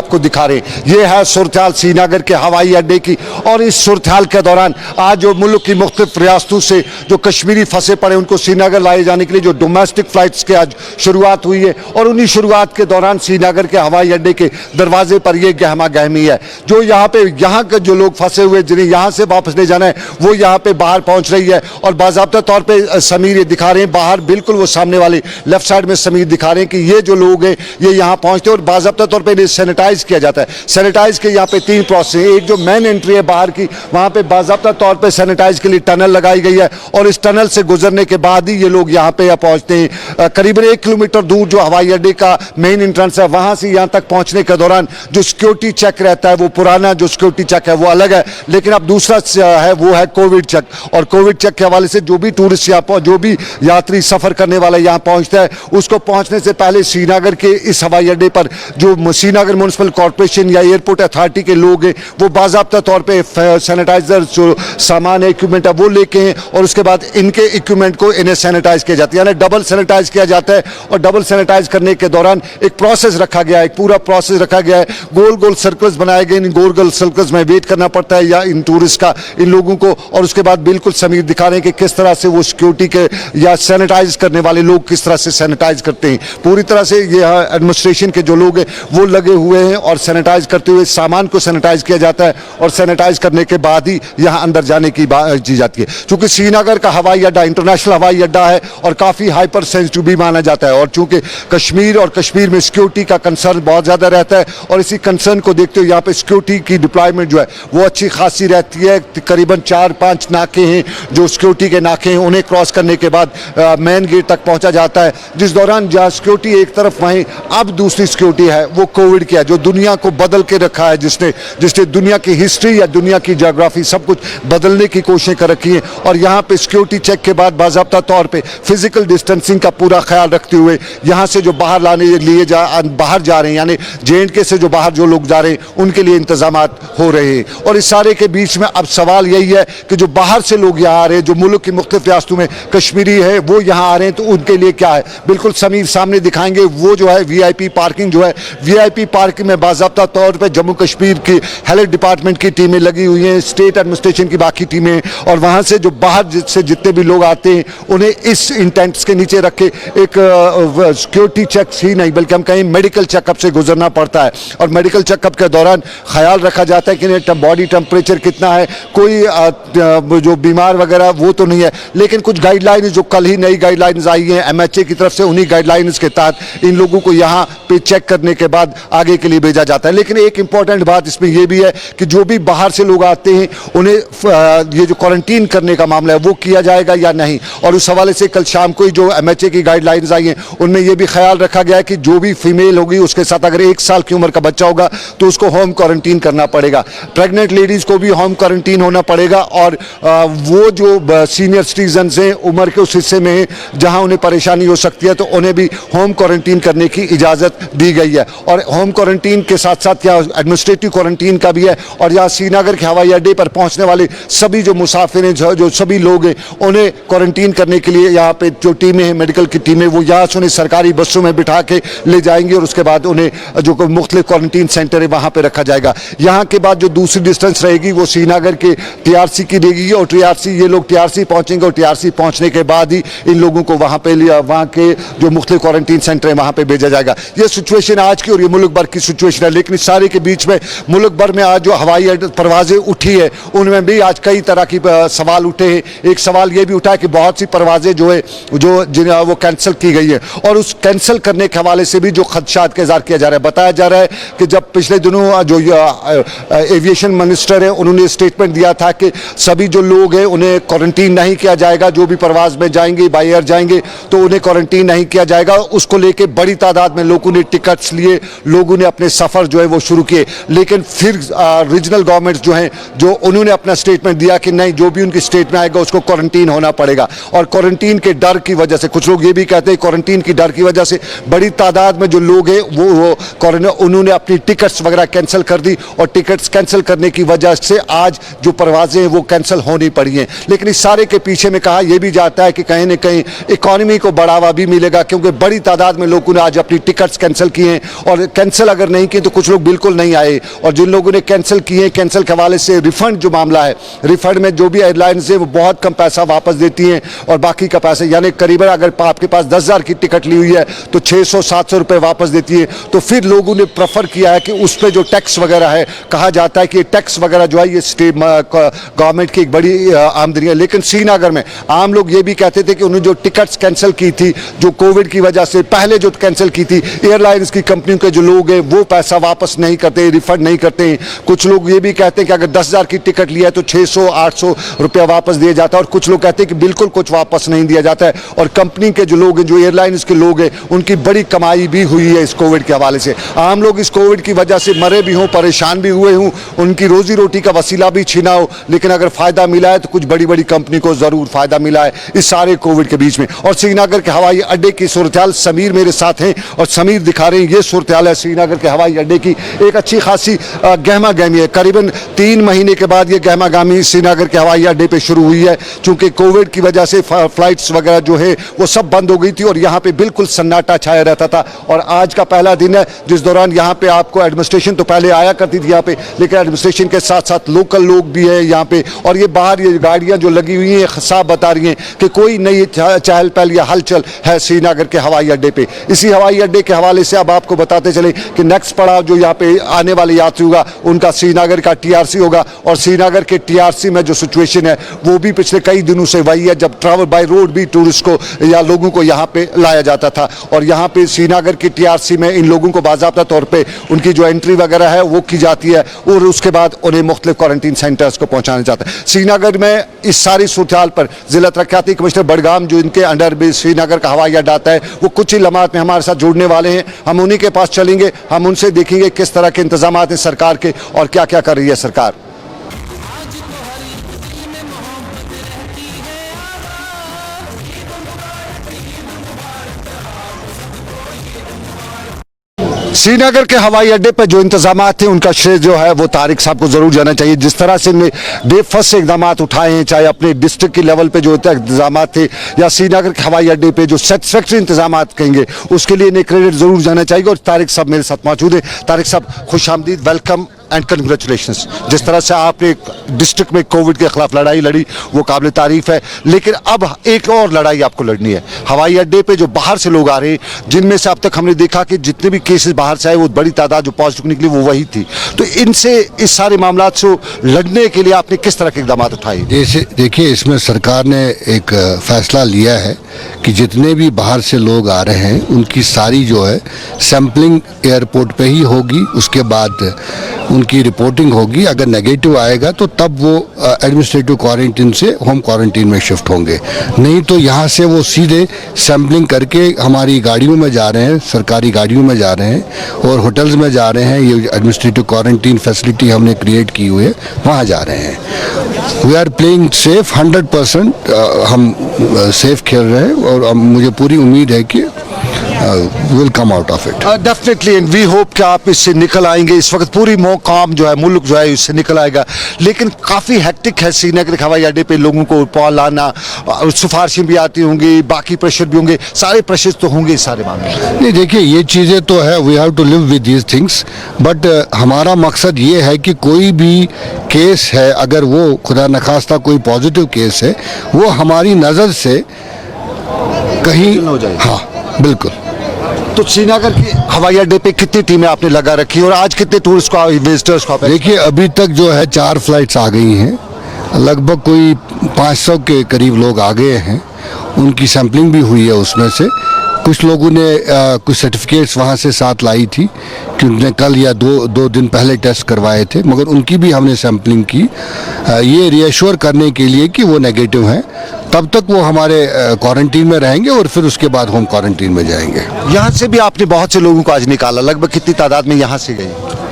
आपको दिखा रहे हैं। ये है सूरत हाल श्रीनगर के हवाई अड्डे की। और इस सूरत हाल के दौरान आज जो मुल्क की मुख्तलिफ रियासतों से जो कश्मीरी फंसे पड़े उनको श्रीनगर लाए जाने के लिए जो डोमेस्टिक फ्लाइट्स की आज शुरुआत हुई है, और उन्हीं शुरुआत के दौरान श्रीनगर के हवाई अड्डे के दरवाजे पर यह गहमा गहमी है। जो यहाँ के जो लोग फंसे हुए जिन्हें यहाँ से वापस ले जाना है वो यहाँ पे बाहर पहुँच रही है। और बाज़ाब्ता तौर पर समीर ये दिखा रहे हैं बाहर, बिल्कुल वो सामने वाले लेफ्ट साइड में समीर दिखा रहे हैं कि ये जो लोग हैं ये यहाँ पहुँचते हैं और बाज़ाब्ता तौर पर सैनिटाइज किया जाता है। सैनिटाइज के यहाँ पे 3 प्रोसेस है। एक जो मेन एंट्री है बाहर की, वहाँ पे बाज़ाब्ता तौर पे सैनिटाइज के लिए टनल लगाई गई है और इस टनल से गुजरने के बाद ही ये लोग यहाँ पे पहुँचते हैं। करीबन 1 किलोमीटर दूर जो हवाई अड्डे का मेन एंट्रेंस है वहाँ से यहाँ तक पहुँचने के दौरान जो सिक्योरिटी चेक रहता है वो पुराना जो सिक्योरिटी चेक है वो अलग है, लेकिन अब दूसरा है वो है कोविड चेक। और कोविड चेक के हवाले से जो भी टूरिस्ट यहाँ जो भी यात्री सफ़र करने वाला यहाँ पहुँचता है उसको पहुँचने से पहले श्रीनगर के इस हवाई अड्डे पर जो श्रीनगर म्युनिसिपल कॉर्पोरेशन या एयरपोर्ट अथॉरिटी के लोग हैं वो बाज़ाब्ता तौर पे सैनिटाइजर जो सामान है, इक्विपमेंट है वो लेके हैं और उसके बाद इनके इक्विपमेंट को इन्हें सैनिटाइज किया जाता है, यानी डबल सैनिटाइज किया जाता है। और डबल सैनिटाइज करने के दौरान एक प्रोसेस रखा गया है, एक पूरा प्रोसेस रखा गया है। गोल गोल सर्कल्स बनाए गए, इन गोल गोल सर्कल्स में वेट करना पड़ता है या इन टूरिस्ट का, इन लोगों को। और उसके बाद बिल्कुल समीर दिखा रहे हैं कि किस तरह से वो सिक्योरिटी के या सैनिटाइज करने वाले लोग किस तरह से सैनिटाइज करते हैं। पूरी तरह से ये एडमिनिस्ट्रेशन के जो लोग हैं वो लगे हुए हैं और सैनिटाइज करते हुए सामान को सैनिटाइज किया जाता है और सैनिटाइज करने के बाद ही यहाँ अंदर जाने की बात की जाती है। चूंकि श्रीनगर का हवाई अड्डा इंटरनेशनल हवाई अड्डा है और काफ़ी हाइपर सेंसिटिव भी माना जाता है, और चूंकि कश्मीर में सिक्योरिटी का कंसर्न बहुत ज़्यादा रहता है और इसी कंसर्न को देखते हुए यहाँ पे सिक्योरिटी की डिप्लॉयमेंट जो है वो अच्छी खासी रहती है। करीबन 4-5 नाके हैं जो सिक्योरिटी के नाके हैं, उन्हें क्रॉस करने के बाद मेन गेट तक पहुँचा जाता है, जिस दौरान जहाँ सिक्योरिटी एक तरफ वहीं अब दूसरी सिक्योरिटी है वो कोविड की है जो दुनिया को बदल के रखा है, जिसने दुनिया की हिस्ट्री या दुनिया की ज्योग्राफी सब कुछ बदलने की कोशिश कर रखी है। और यहाँ पे सिक्योरिटी चेक के बाद बाज़ाब्ता तौर पे फिजिकल डिस्टेंसिंग का पूरा ख्याल रखते हुए यहाँ से जो बाहर बाहर जा रहे हैं यानी J&K से जो बाहर जो लोग जा रहे हैं उनके लिए इंतजाम हो रहे हैं। और इस सारे के बीच में अब सवाल यही है कि जो बाहर से लोग यहाँ आ रहे हैं, जो मुल्क की मुख्तलिफ रियासतों में कश्मीरी है वो यहाँ आ रहे हैं, तो उनके लिए क्या है, बिल्कुल समीर सामने दिखाएंगे। वो जो है VIP पार्किंग जो है, VIP पार्किंग में बाज़ाब्ता तौर पर जम्मू कश्मीर की हेल्थ डिपार्टमेंट की टीमें लगी हुई हैं, स्टेट एडमिनिस्ट्रेशन की बाकी टीमें, और वहाँ से जो बाहर से जितने भी लोग आते हैं उन्हें इस इंटेंट्स के नीचे रख के एक सिक्योरिटी चेक ही नहीं बल्कि हम कहें मेडिकल चेकअप से गुजरना पड़ता है। और मेडिकल चेकअप के दौरान ख्याल रखा जाता है कि बॉडी टेम्परेचर कितना है, कोई जो बीमार वगैरह वो तो नहीं है, लेकिन कुछ गाइडलाइंस जो कल ही नई गाइडलाइंस आई हैं MHA की तरफ से, उन्हीं गाइडलाइंस के तहत इन लोगों को यहाँ पे चेक करने के बाद आगे के लिए भेजा जाता है। लेकिन एक इंपॉर्टेंट बात इसमें यह भी है कि जो भी बाहर से लोग आते हैं उन्हें ये जो क्वारंटीन करने का मामला है वो किया जाएगा या नहीं। और उस हवाले से कल शाम को ही जो MHA की गाइडलाइंस आई हैं उनमें यह भी ख्याल रखा गया है कि जो भी फीमेल होगी उसके साथ अगर 1 साल की उम्र का बच्चा होगा तो उसको होम क्वारंटीन करना पड़ेगा। प्रेग्नेंट लेडीज़ को भी होम क्वारंटीन होना पड़ेगा। और वो जो सीनियर सिटीजन हैं उम्र के उस हिस्से में जहाँ उन्हें परेशानी हो सकती है तो उन्हें भी होम क्वारंटीन करने की इजाज़त दी गई है। और होम क्वारंटीन के साथ साथ यहाँ एडमिनिस्ट्रेटिव क्वारंटीन का भी है। और यहाँ श्रीनगर के हवाई अड्डे पर पहुँचने वाले सभी जो मुसाफिर हैं, जो सभी लोग हैं, उन्हें क्वारंटीन करने के लिए यहाँ पे जो टीमें हैं, मेडिकल की टीमें, वो यहाँ से उन्हें सरकारी बसों में बिठा के ले जाएंगी और उसके बाद उन्हें जो मुख्तलिफ क्वारंटीन सेंटर है वहाँ पर रखा जाएगा। यहाँ के बाद जो दूसरी डिस्टेंस रहेगी वो श्रीनगर के TRC की देगी और ये लोग TRC पहुँचेंगे और TRC पहुँचने के बाद ही इन लोगों को वहाँ के जो मुख्तलिफ क्वारंटीन सेंटर है वहाँ पर भेजा जाएगा। ये सिचुएशन आज की और ये मुल्क भर की सिचुएशन है। लेकिन इस सारे के बीच में मुल्क भर में आज जो हवाई परवाजें उठी है उनमें भी आज कई तरह की सवाल उठे हैं। एक सवाल ये भी उठा है कि बहुत सी परवाजें जो है वो कैंसिल की गई है और उस कैंसिल करने के हवाले से भी जो खदशात का इज़हार किया जा रहा है। बताया जा रहा है कि जब पिछले दिनों जो एविएशन मिनिस्टर है उन्होंने स्टेटमेंट दिया था कि सभी जो लोग हैं उन्हें क्वारंटीन नहीं किया जाएगा, जो भी परवाज में जाएंगे बाय एयर जाएंगे तो उन्हें क्वारंटीन नहीं किया जाएगा। उसको लेके बड़ी तादाद में लोगों ने टिकट्स लिए, लोगों ने अपने सफ़र जो है वो शुरू किए। लेकिन फिर रीजनल गवर्नमेंट्स जो हैं जो उन्होंने अपना स्टेटमेंट दिया कि नहीं, जो भी उनकी स्टेट में आएगा उसको क्वारंटीन होना पड़ेगा। और क्वारंटीन के डर की वजह से कुछ लोग ये भी कहते हैं क्वारंटीन की डर की वजह से बड़ी तादाद में जो लोग हैं वो उन्होंने अपनी टिकट्स वगैरह कैंसिल कर दी और टिकट्स कैंसिल करने की वजह से आज जो परवाजें हैं वो कैंसिल होनी पड़ी हैं। लेकिन इस सारे के पीछे में कहा यह भी जाता है कि कहीं ना कहीं इकॉनमी को बढ़ावा भी मिलेगा, क्योंकि बड़ी तादाद में लोगों ने आज अपनी टिकट्स कैंसिल किए हैं और कैंसिल अगर नहीं किए तो कुछ लोग बिल्कुल नहीं आए, और जिन लोगों ने कैंसिल किए, कैंसिल के हवाले से रिफंड जो मामला है, रिफंड में जो भी एयरलाइंस है वो बहुत कम पैसा वापस देती हैं, और बाकी का पैसा यानी करीबन अगर आपके पास 10,000 की टिकट ली हुई है तो 600-700 रुपये वापस देती है। तो फिर लोगों ने प्रेफर किया है कि उस पर जो टैक्स वगैरह है, कहा जाता है कि टैक्स वगैरह जो है ये स्टेट गवर्नमेंट की एक बड़ी आमदनी है। लेकिन श्रीनगर में आम लोग ये भी कहते थे कि उन्होंने जो टिकट्स कैंसिल की थी, जो कोविड की वजह से पहले जो कैंसिल की थी, एयरलाइंस की कंपनियों के जो लोग हैं वो पैसा वापस नहीं करते, रिफंड नहीं करते। कुछ लोग ये भी कहते हैं कि अगर 10,000 की टिकट लिया है तो 600-800 रुपया वापस दिया जाता है, और कुछ लोग कहते हैं कि बिल्कुल कुछ वापस नहीं दिया जाता है। और कंपनी के जो लोग हैं, जो एयरलाइंस के लोग हैं, उनकी बड़ी कमाई भी हुई है इस कोविड के हवाले से। आम लोग इस कोविड की वजह से मरे भी हों, परेशान भी हुए हों, उनकी रोजी रोटी का वसीला भी छीना हो, लेकिन अगर फायदा मिला है तो कुछ बड़ी बड़ी कंपनी को जरूर फायदा मिला है इस सारे कोविड के बीच में। और श्रीनगर के हवाई अड्डे की सूरत-ए-हाल, समीर मेरे साथ हैं और समीर दिखा रहे हैं ये सूरत-ए-हाल है श्रीनगर के हवाई अड्डे की। एक अच्छी खासी गहमा गहमी है, करीबन 3 महीने के बाद ये गहमा गहमी श्रीनगर के हवाई अड्डे पे शुरू हुई है, चूंकि कोविड की वजह से फ्लाइट्स वगैरह जो है वो सब बंद हो गई थी और यहाँ पे बिल्कुल सन्नाटा छाया रहता था। और आज का पहला दिन है जिस दौरान यहाँ पे आपको एडमिनिस्ट्रेशन तो पहले आया करती थी यहाँ पे, लेकिन एडमिनिस्ट्रेशन के साथ साथ लोकल लोग भी हैं यहाँ पे, और ये बाहर ये गाड़ियाँ जो लगी हुई हैं साफ बता रही हैं कि कोई नई चहल पहल या हलचल है श्रीनगर के हवाई अड्डे पे। इसी हवाई अड्डे के हवाले से अब आपको बताते चले कि नेक्स्ट पड़ाव जो यहाँ पे आने वाले यात्री होगा उनका श्रीनगर का TRC होगा, और श्रीनगर के TRC में जो सिचुएशन है वो भी पिछले कई दिनों से वही है, जब ट्रैवल बाय रोड भी टूरिस्ट को या लोगों को यहाँ पे लाया जाता था, और यहाँ पे श्रीनगर के TRC में इन लोगों को बाज़ाब्ता तौर पे उनकी जो एंट्री वगैरह है वो की जाती है, और उसके बाद उन्हें मुख्तलिफ क्वारंटीन सेंटर्स को पहुँचाया जाता है। श्रीनगर में इस सारी सूरत-ए-हाल पर जिला तरक्याती कमिश्नर बडगाम जो इनके अंडर भी श्रीनगर का हवाई अड्डा आता है वो कुछ ही लम्हात में हमारे साथ जुड़ने वाले हैं। हम उन्हीं के पास चलेंगे, हम उनसे देखेंगे किस तरह के इंतजाम हैं सरकार के और क्या क्या कर रही है सरकार। श्रीनगर के हवाई अड्डे पर जो इंतजाम थे उनका श्रेय जो है वो तारिक साहब को जरूर जाना चाहिए। जिस तरह से इन्हें डे फर्स्ट से इकदाम उठाए हैं, चाहे अपने डिस्ट्रिक्ट के लेवल पे जो इंतजाम थे या श्रीनगर के हवाई अड्डे पे जो सेटिस्फैक्ट्री इंतजाम कहेंगे, उसके लिए इन्हें क्रेडिट जरूर जाना चाहिए। और तारिक साहब मेरे साथ मौजूद है। तारिक साहब खुशामदीद, वेलकम एंड कंग्रेचुलेशंस। जिस तरह से आपने डिस्ट्रिक्ट में कोविड के खिलाफ लड़ाई लड़ी वो काबिल तारीफ है, लेकिन अब एक और लड़ाई आपको लड़नी है। हवाई अड्डे पे जो बाहर से लोग आ रहे हैं, जिनमें से अब तक हमने देखा कि जितने भी केसेस बाहर से आए वो बड़ी तादाद जो पॉजिटिव निकली वो वही थी, तो इनसे इस सारे मामला से लड़ने के लिए आपने किस तरह के इकदाम उठाए? जैसे देखिए, इसमें सरकार ने एक फैसला लिया है कि जितने भी बाहर से लोग आ रहे हैं उनकी सारी जो है सैम्पलिंग एयरपोर्ट पे ही होगी, उसके बाद उनकी रिपोर्टिंग होगी। अगर नेगेटिव आएगा तो तब वो एडमिनिस्ट्रेटिव क्वारंटीन से होम क्वारंटीन में शिफ्ट होंगे, नहीं तो यहाँ से वो सीधे सैम्पलिंग करके हमारी गाड़ियों में जा रहे हैं, सरकारी गाड़ियों में जा रहे हैं और होटल्स में जा रहे हैं। ये एडमिनिस्ट्रेटिव क्वारंटीन फैसिलिटी हमने क्रिएट की हुई है, वहाँ जा रहे हैं। वी आर प्लेइंग सेफ, 100% हम सेफ खेल रहे हैं और मुझे पूरी उम्मीद है कि will come out of it definitely, and we hope कि आप इससे निकल आएंगे। इस वक्त पूरी काम जो है मुल्क जो है इससे निकल आएगा, लेकिन काफ़ी हेक्टिक है श्रीनगर हवाई अड्डे पे लोगों को लाना, सिफारिशें भी आती होंगी, बाकी प्रेशर भी होंगे, सारे प्रेशर तो होंगे इस सारे मामले में। नहीं, देखिए ये चीज़ें तो है, we have to live with these things, but हमारा मकसद ये है कि कोई भी केस है, अगर वो खुदा नखास्ता कोई पॉजिटिव केस है, वो हमारी नज़र से कहीं हो जाए। हाँ बिल्कुल। तो श्रीनगर के हवाई अड्डे पे कितनी टीमें आपने लगा रखी और आज कितने टूरिस्ट को, विजिटर्स को? देखिए अभी तक जो है 4 फ्लाइट्स आ गई हैं, लगभग कोई 500 के करीब लोग आ गए हैं, उनकी सैम्पलिंग भी हुई है। उसमें से कुछ लोगों ने कुछ सर्टिफिकेट्स वहाँ से साथ लाई थी कि उन्होंने कल या दो दिन पहले टेस्ट करवाए थे, मगर उनकी भी हमने सैम्पलिंग की, ये रीएश्योर करने के लिए कि वो नेगेटिव हैं। तब तक वो हमारे क्वारंटीन में रहेंगे और फिर उसके बाद होम क्वारंटीन में जाएंगे। यहाँ से भी आपने बहुत से लोगों को आज निकाला, लगभग कितनी तादाद में यहाँ से गई?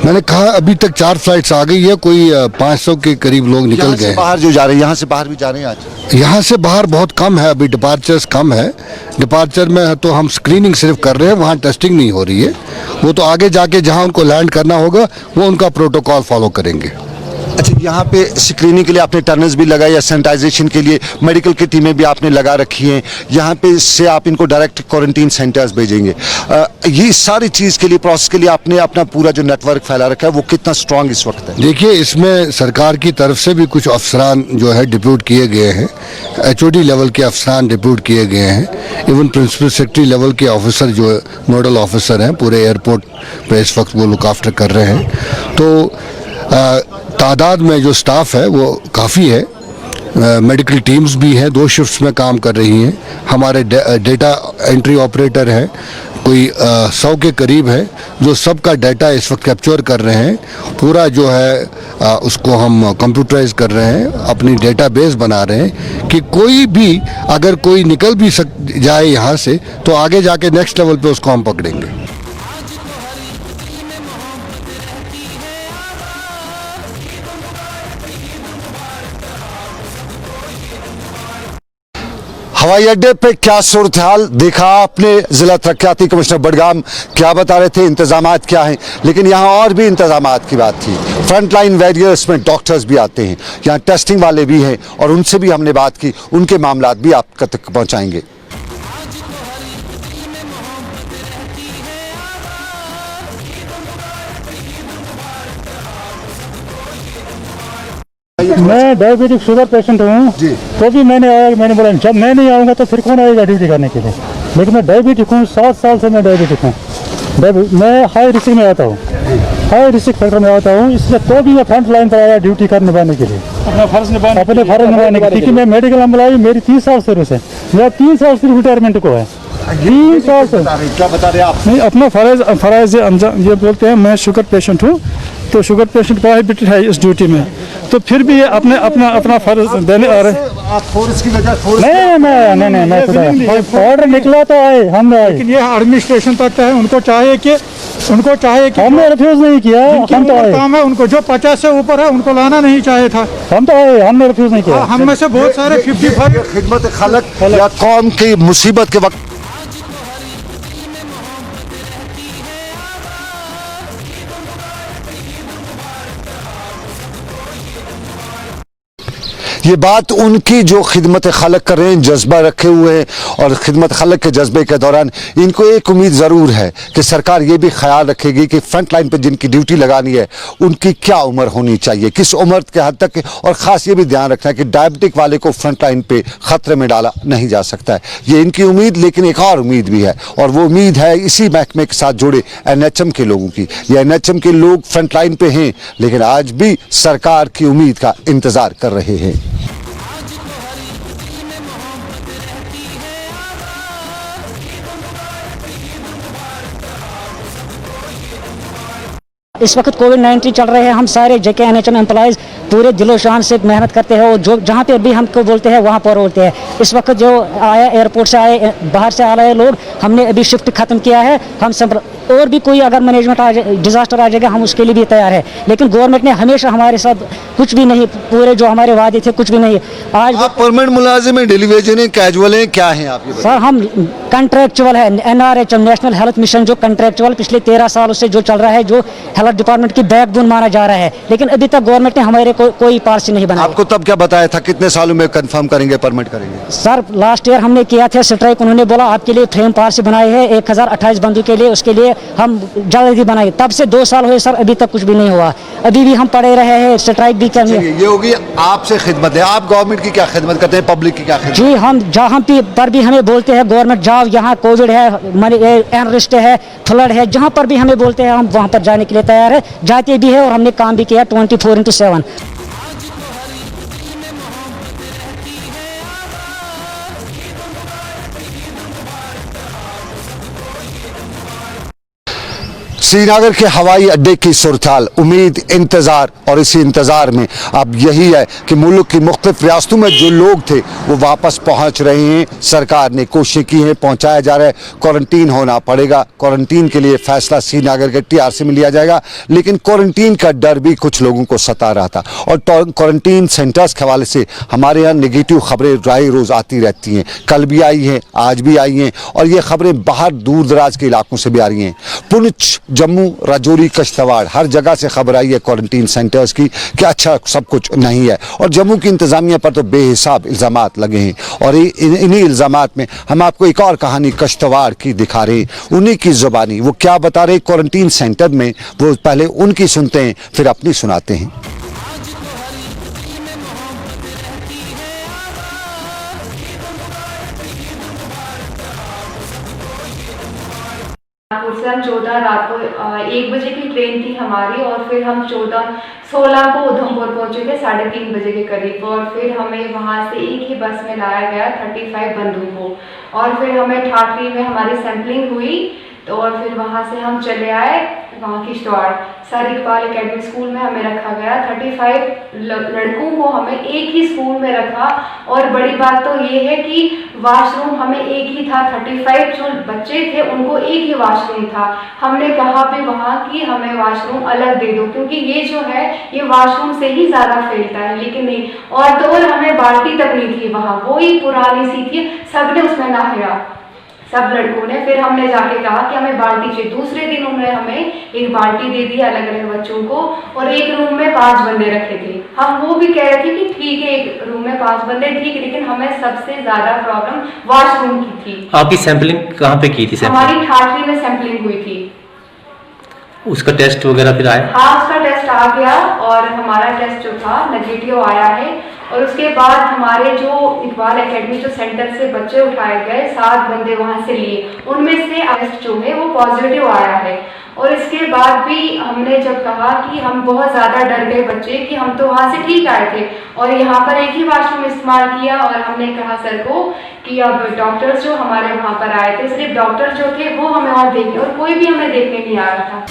मैंने कहा अभी तक 4 फ्लाइट्स आ गई है, कोई 500 के करीब लोग निकल गए। बाहर जो जा रहे हैं, यहाँ से बाहर भी जा रहे हैं आज? यहाँ से बाहर बहुत कम है, अभी डिपार्चर्स कम है। डिपार्चर में तो हम स्क्रीनिंग सिर्फ कर रहे हैं, वहाँ टेस्टिंग नहीं हो रही है। वो तो आगे जाके जहाँ उनको लैंड करना होगा वो उनका प्रोटोकॉल फॉलो करेंगे। अच्छा, यहाँ पे स्क्रीनिंग के लिए आपने टर्नर्स भी लगाए या सैनिटाइजेशन के लिए मेडिकल की टीमें भी आपने लगा रखी हैं, यहाँ पे से आप इनको डायरेक्ट क्वारंटीन सेंटर्स भेजेंगे। ये सारी चीज़ के लिए, प्रोसेस के लिए आपने अपना पूरा जो नेटवर्क फैला रखा है वो कितना स्ट्रांग इस वक्त है? देखिए, इसमें सरकार की तरफ से भी कुछ अफसरान जो है डिप्यूट किए गए हैं, HOD लेवल के अफसरान डिप्यूट किए गए हैं, इवन प्रिंसिपल सेक्रेटरी लेवल के ऑफिसर जो नोडल ऑफिसर हैं पूरे एयरपोर्ट पे इस वक्त वो लुक आफ्टर कर रहे हैं। तो तादाद में जो स्टाफ है वो काफ़ी है, मेडिकल टीम्स भी हैं, 2 शिफ्ट्स में काम कर रही हैं, हमारे डेटा एंट्री ऑपरेटर हैं, कोई 100 के करीब है जो सबका डाटा इस वक्त कैप्चर कर रहे हैं। पूरा जो है उसको हम कंप्यूटराइज कर रहे हैं, अपनी डेटाबेस बना रहे हैं कि कोई भी अगर कोई निकल भी जाए यहाँ से तो आगे जाके नेक्स्ट लेवल पे उसको हम पकड़ेंगे। हवाई अड्डे पे क्या सूरत हाल देखा आपने, जिला तरक्याती कमिश्नर बडगाम क्या बता रहे थे, इंतजामात क्या हैं, लेकिन यहाँ और भी इंतजामात की बात थी। फ्रंट लाइन वैरियर्स में डॉक्टर्स भी आते हैं, यहाँ टेस्टिंग वाले भी हैं और उनसे भी हमने बात की, उनके मामलात भी आप तक पहुँचाएंगे। मैं डायबिटिक शुगर पेशेंट हूँ, तो भी मैंने बोला जब मैं नहीं आऊँगा तो फिर कौन आएगा ड्यूटी करने के लिए। लेकिन मैं डायबिटिक हूँ, 7 साल से मैं डायबिटिक हूँ, मैं हाई रिस्क में आता हूँ, हाई रिस्क फैक्टर में आता हूँ, इसलिए तो भी मैं फ्रंट लाइन पर आया ड्यूटी निभाने के लिए, अपने फर्ज निभाने के लिए। क्योंकि मैं मेडिकल एम्प्लॉय, मेरी 30 साल सर्विस है, मेरा 3 साल सिर्फ रिटायरमेंट को है, 3 साल से। क्या बता रहे आप? नहीं, अपना फराज ये बोलते हैं मैं शुगर पेशेंट हूँ, तो शुगर पेशेंट प्रोहिबिटेड है इस ड्यूटी में, तो फिर भी ये अपना फर्ज देने आ रहे हैं। आप फोर्स की वजह नहीं, ऑर्डर निकला तो आए, हम आए, लेकिन ये एडमिनिस्ट्रेशन तक है, उनको चाहिए कि हमने रिफ्यूज नहीं किया, हम तो आए। काम है उनको, जो 50 से ऊपर है उनको लाना नहीं चाहिए था, हम तो आए, हमने रिफ्यूज नहीं किया। हम में से बहुत सारे 55 खिदमत खलक या कौम की मुसीबत के वक्त ये बात उनकी जो खिदमत खलक कर रहे हैं, जज्बा रखे हुए हैं, और खिदमत खलक के जज्बे के दौरान इनको एक उम्मीद ज़रूर है कि सरकार ये भी ख्याल रखेगी कि फ्रंट लाइन पर जिनकी ड्यूटी लगानी है उनकी क्या उम्र होनी चाहिए, किस उम्र के हद तक, और ख़ास ये भी ध्यान रखना है कि डायबिटिक वाले को फ्रंट लाइन पर ख़तरे में डाला नहीं जा सकता है। ये इनकी उम्मीद, लेकिन एक और उम्मीद भी है, और वो उम्मीद है इसी महकमे के साथ जुड़े NHM के लोगों की। ये NHM के लोग फ्रंट लाइन पर हैं, लेकिन आज भी सरकार की उम्मीद का इंतज़ार कर रहे हैं। इस वक्त कोविड-19 चल रहे हैं, हम सारे JK NHM एम्प्लॉयज़ पूरे दिलो शान से मेहनत करते हैं, और जो जहाँ पे भी हमको बोलते हैं वहाँ पर बोलते हैं। इस वक्त जो आया एयरपोर्ट से आए, बाहर से आ रहे लोग, हमने अभी शिफ्ट ख़त्म किया है, हम सब और भी कोई अगर मैनेजमेंट आ जाए, डिज़ास्टर आ जाएगा, हम उसके लिए भी तैयार है। लेकिन गवर्नमेंट ने हमेशा हमारे साथ कुछ भी नहीं, पूरे जो हमारे वादे थे कुछ भी नहीं। आज आप परमानेंट मुलाजिम हैं, डेली वेज हैं, कैजुअल हैं, क्या हैं आप? सर हम कंट्रैक्चुअल है, NRHM नेशनल हेल्थ मिशन जो कंट्रैक्चुअल पिछले 13 सालों से जो चल रहा है, जो हेल्थ डिपार्टमेंट की बैकबोन माना जा रहा है, लेकिन अभी तक गवर्नमेंट ने हमारे कोई पॉलिसी नहीं बनाई। आपको तब क्या बताया था, कितने सालों में कंफर्म करेंगे, परमिट करेंगे? सर लास्ट ईयर हमने किया था स्ट्राइक, उन्होंने बोला आपके लिए फ्रेम पॉलिसी बनाई है 1028 बंदों के लिए, उसके लिए हम जल्दी बनाए। तब से 2 साल हुए सर, अभी तक कुछ भी नहीं हुआ, अभी भी हम पड़े रहे हैं, स्ट्राइक भी करनी है। ये होगी आपसे खिदमत है, आप गवर्नमेंट की क्या खिदमत करते हैं, पब्लिक की क्या खिदमत? जी हम जहाँ पर भी हमें बोलते हैं गवर्नमेंट जाओ, यहाँ कोविड है, एनरिस्ट है, फ्लड है, जहाँ पर भी हमें बोलते हैं हम वहाँ पर जाने के लिए तैयार है, जाते भी है, और हमने काम भी किया 24/7। श्रीनगर के हवाई अड्डे की सूरत-हाल, उम्मीद, इंतज़ार, और इसी इंतज़ार में अब यही है कि मुल्क की मुख्तलिफ रियासतों में जो लोग थे वो वापस पहुँच रहे हैं। सरकार ने कोशिश की है, पहुँचाया जा रहा है, क्वारंटीन होना पड़ेगा, क्वारंटीन के लिए फ़ैसला श्रीनगर के TRC में लिया जाएगा, लेकिन क्वारंटीन का डर भी कुछ लोगों को सता रहा था, और क्वारंटीन सेंटर्स के हवाले से हमारे यहाँ नेगेटिव खबरें राय रोज़ आती रहती हैं, कल भी आई हैं, आज भी आई हैं, और ये खबरें बाहर दूर दराज के इलाकों से भी आ रही हैं। पुंछ जम्मू, राजौरी, कश्तवाड़ हर जगह से खबर आई है क्वारंटीन सेंटर्स की कि अच्छा सब कुछ नहीं है। और जम्मू की इंतज़ामिया पर तो बेहिसाब इल्ज़ामात लगे हैं और इन्हीं इल्ज़ामात में हम आपको एक और कहानी कश्तवाड़ की दिखा रहे हैं। उन्हीं की ज़ुबानी वो क्या बता रहे क्वारंटीन सेंटर में, वो पहले उनकी सुनते हैं फिर अपनी सुनाते हैं। नागपुर से हम 14 रात को 1 बजे की ट्रेन थी हमारी और फिर हम 16 को उधमपुर पहुंचे थे 3:30 बजे के करीब। और फिर हमें वहां से एक ही बस में लाया गया 35 बंदों को और फिर हमें ठाकरी में हमारी सैंपलिंग हुई। तो और फिर वहां से हम चले आए वहाँ Kishtwar sir Iqbal academy school में हमें रखा गया। 35 लड़कों को हमें एक ही स्कूल में रखा और बड़ी बात तो ये है कि वॉशरूम हमें एक ही था। 35 जो बच्चे थे उनको एक ही वॉशरूम था। हमने कहा भी वहाँ कि हमें वॉशरूम अलग दे दो क्योंकि ये जो है ये वॉशरूम से ही ज़्यादा फैलता है, लेकिन नहीं। और तो और हमें बाल्टी तक नहीं थी वहाँ, वही पुरानी सी थी, सबने उसमें नहाया सब लड़कों ने। फिर हमने जाके कहा कि हमें बाल्टी चाहिए। दूसरे दिन उन्होंने हमें एक बाल्टी दे दी अलग अलग बच्चों को और एक रूम में 5 बंदे रखे थे। हम वो भी कह रहे थे कि ठीक है एक रूम में 5 बंदे ठीक है, लेकिन हमें सबसे ज्यादा प्रॉब्लम वॉशरूम की थी। आपकी सैंपलिंग कहाँ पे की थी? हमारी ठाकरी में सैंपलिंग हुई थी। उसका टेस्ट वगैरह फिर आया? हाँ उसका टेस्ट आ गया और हमारा टेस्ट जो था नेगेटिव आया है। और उसके बाद हमारे जो इकबाल एकेडमी जो सेंटर से बच्चे उठाए गए 7 बंदे वहां से लिए, उनमें से टेस्ट जो है वो पॉजिटिव आया है। और इसके बाद भी हमने जब कहा कि हम बहुत ज़्यादा डर गए बच्चे कि हम तो वहाँ से ठीक आए थे और यहाँ पर एक ही वॉशरूम इस्तेमाल किया। और हमने कहा सर को कि अब डॉक्टर्स जो हमारे वहाँ पर आए थे सिर्फ डॉक्टर जो थे वो हमें और देखे और कोई भी हमें देखने नहीं आ रहा था।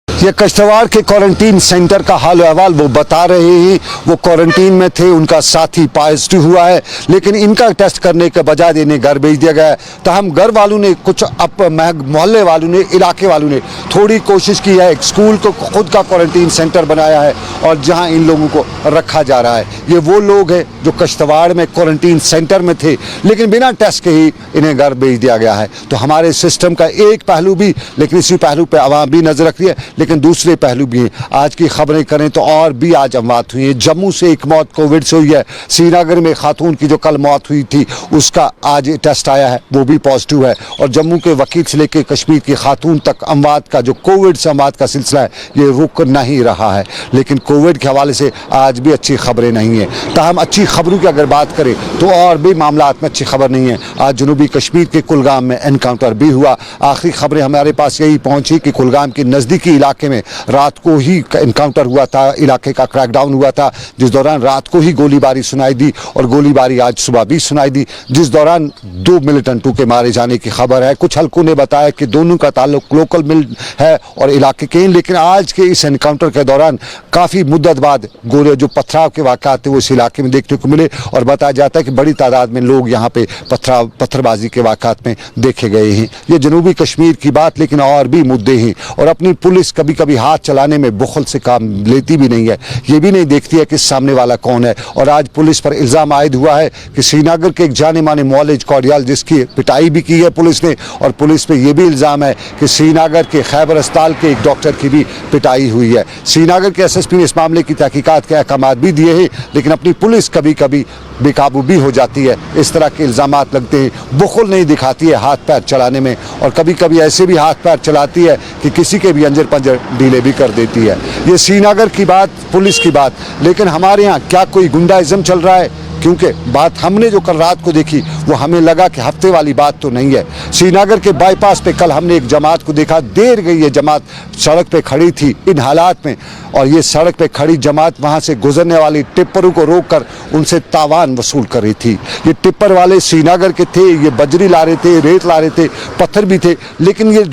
ये कश्तवाड़ के क्वारंटीन सेंटर का हाल अहवाल वो बता रहे हैं। वो क्वारंटीन में थे, उनका साथी पॉजिटिव हुआ है, लेकिन इनका टेस्ट करने के बजाय इन्हें घर भेज दिया गया है। तो हम घर वालों ने कुछ मोहल्ले वालों ने, इलाके वालों ने थोड़ी कोशिश की है, एक स्कूल को खुद का क्वारंटीन सेंटर बनाया है और जहां इन लोगों को रखा जा रहा है। ये वो लोग हैं जो कश्तवाड़ में क्वारंटीन सेंटर में थे लेकिन बिना टेस्ट के ही इन्हें घर भेज दिया गया है। तो हमारे सिस्टम का एक पहलू भी, लेकिन इसी पहलू पर आवाम भी नजर रख रही है, लेकिन दूसरे पहलू भी हैं। आज की खबरें करें तो और भी आज अमवात हुई है। जम्मू से एक मौत कोविड से हुई है। श्रीनगर में खातून की जो कल मौत हुई थी उसका आज टेस्ट आया है, वो भी पॉजिटिव है। और जम्मू के वकील से लेकर कश्मीर की खातून तक अमवात का जो कोविड से अमवात का सिलसिला है ये रुक नहीं रहा है। लेकिन कोविड के हवाले से आज भी अच्छी खबरें नहीं है। ताहम अच्छी खबरों की अगर बात करें तो और भी मामलात में अच्छी खबर नहीं है। आज जनूबी कश्मीर के कुलगाम में एनकाउंटर भी हुआ। आखिरी खबरें हमारे पास यही पहुंची कि कुलगाम के नज़दीकी इलाके में रात को ही एनकाउंटर हुआ था, इलाके का क्रैकडाउन हुआ था, जिस दौरान रात को ही गोलीबारी सुनाई दी और गोलीबारी आज सुबह भी सुनाई दी, जिस दौरान 2 मिलिटेंटों के मारे जाने की खबर है। कुछ हल्कों ने बताया कि दोनों का ताल्लुक लोकल मिल है और इलाके के, लेकिन आज के इस एनकाउंटर के दौरान काफ़ी मुद्दत बाद गोले जो पथराव के वाक़यात थे वो इस इलाके में देखने को मिले और बताया जाता है कि बड़ी तादाद में लोग यहाँ पे पत्थरबाजी के वाक़यात में देखे गए हैं। ये जनूबी कश्मीर की बात, लेकिन और भी मुद्दे हैं और अपनी पुलिस कभी कभी हाथ चलाने में बुखल से काम लेती भी नहीं है। ये भी नहीं देखती है कि सामने वाला कौन है। और आज पुलिस पर इल्ज़ाम आयद हुआ है कि श्रीनगर के एक जाने माने मौलवी कौडियाल जिसकी पिटाई भी की है पुलिस ने, और पुलिस पे ये भी इल्ज़ाम है कि श्रीनगर के खैबर अस्पताल के एक डॉक्टर की भी पिटाई हुई है। श्रीनगर के SSP ने इस मामले की तहकीकात के अहकाम भी दिए हैं, लेकिन अपनी पुलिस कभी कभी बेकाबू भी हो जाती है। इस तरह के इल्ज़ामात लगते हैं, बुखल नहीं दिखाती है हाथ पैर चलाने में, और कभी कभी ऐसे भी हाथ पैर चलाती है कि किसी के भी अंजर पंजर ढीले भी कर देती है। ये श्रीनगर की बात, पुलिस की बात, लेकिन हमारे यहाँ क्या कोई गुंडाइज्म चल रहा है? क्योंकि बात हमने जो कल रात को देखी वो हमें लगा कि हफ्ते वाली बात तो नहीं है। श्रीनगर के बाईपास पे कल हमने एक जमात को देखा, देर गई ये जमात सड़क पे खड़ी थी इन हालात में, और ये सड़क पे खड़ी जमात वहाँ से गुजरने वाली टिप्परों को रोककर उनसे तावान वसूल कर रही थी। ये टिप्पर वाले श्रीनगर के थे, ये बजरी ला रहे थे, रेत ला रहे थे, पत्थर भी थे, लेकिन ये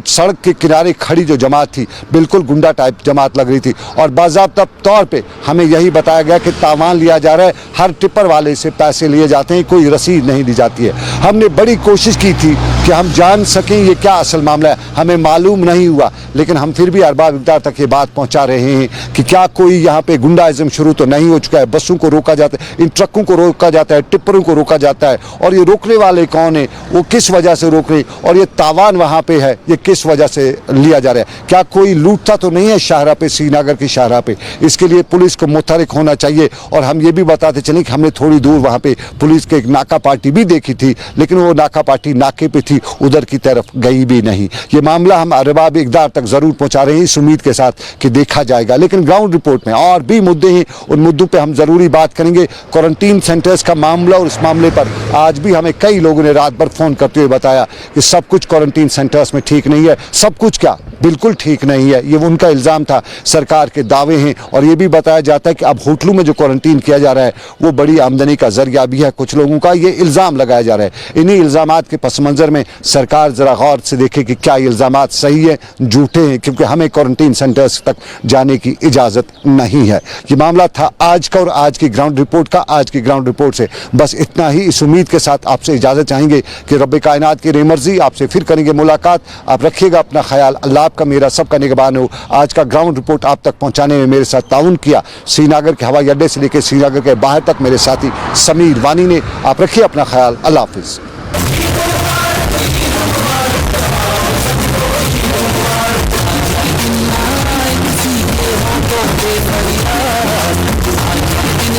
सड़क के किनारे खड़ी जो जमात थी बिल्कुल गुंडा टाइप जमात लग रही थी। और बाज़ाब्ता तौर पर हमें यही बताया गया कि तावान लिया जा रहा है, हर टिप्पर वाले से पैसे लिए जाते हैं, कोई रसीद नहीं दी जाती है। हमने बड़ी कोशिश की थी कि हम जान सकें ये क्या असल मामला है, हमें मालूम नहीं हुआ। लेकिन हम फिर भी अरबाब इक़्तिदार तक ये बात पहुंचा रहे हैं कि क्या कोई यहाँ पे गुंडाइज्म शुरू तो नहीं हो चुका है। बसों को रोका जाता है, इन ट्रकों को रोका जाता है, टिप्परों को रोका जाता है, और ये रोकने वाले कौन है, वो किस वजह से रोक रहे, और ये तावान वहाँ पे है ये किस वजह से लिया जा रहा है। क्या कोई लूटता तो नहीं है शाहरा पे, श्रीनगर की शाहरा पे? इसके लिए पुलिस को मुतहरिक होना चाहिए। और हम ये भी बताते चलें कि हमने थोड़ी दूर वहाँ पे पुलिस के एक नाका पार्टी भी देखी थी, लेकिन वो नाका पार्टी नाके पे थी, उधर की तरफ गई भी नहीं। ये मामला हम अरबाब इक़्तिदार तक ज़रूर पहुँचा रहे हैं इस उम्मीद के साथ कि देखा जाएगा। लेकिन ग्राउंड रिपोर्ट में और भी मुद्दे हैं, उन मुद्दों पे हम ज़रूरी बात करेंगे। क्वारंटीन सेंटर्स का मामला, और इस मामले पर आज भी हमें कई लोगों ने रात भर फ़ोन करते हुए बताया कि सब कुछ क्वारंटीन सेंटर्स में ठीक नहीं है। सब कुछ क्या, बिल्कुल ठीक नहीं है, ये उनका इल्ज़ाम था, सरकार के दावे हैं। और ये भी बताया जाता है कि अब होटलों में जो क्वारंटीन किया जा रहा है वो बड़ी आमदनी का जरिया भी है कुछ लोगों का, ये इल्ज़ाम लगाया जा रहा है। इन्हीं इल्ज़ामात के पस मंज़र में सरकार ज़रा गौर से देखे कि क्या ये इल्ज़ामात सही है, झूठे हैं, क्योंकि हमें क्वारंटीन सेंटर्स तक जाने की इजाज़त नहीं है। ये मामला था आज का और आज की ग्राउंड रिपोर्ट का। आज की ग्राउंड रिपोर्ट से बस इतना ही, इस उम्मीद के साथ आपसे इजाज़त चाहेंगे कि रब कायनात की रेमर्जी, आपसे फिर करेंगे मुलाकात। आप रखिएगा अपना ख्याल, अल्लाह आपका मेरा सबका निगहबान हो। आज का ग्राउंड रिपोर्ट आप तक पहुंचाने में मेरे साथ ताउन किया श्रीनगर के हवाई अड्डे से लेकर श्रीनगर के बाहर तक मेरे साथी समीर वानी ने। आप रखिए अपना ख्याल, अल्लाह हाफिज़।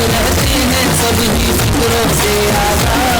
रहते हैं सभी फिक्रों से आज़ाद।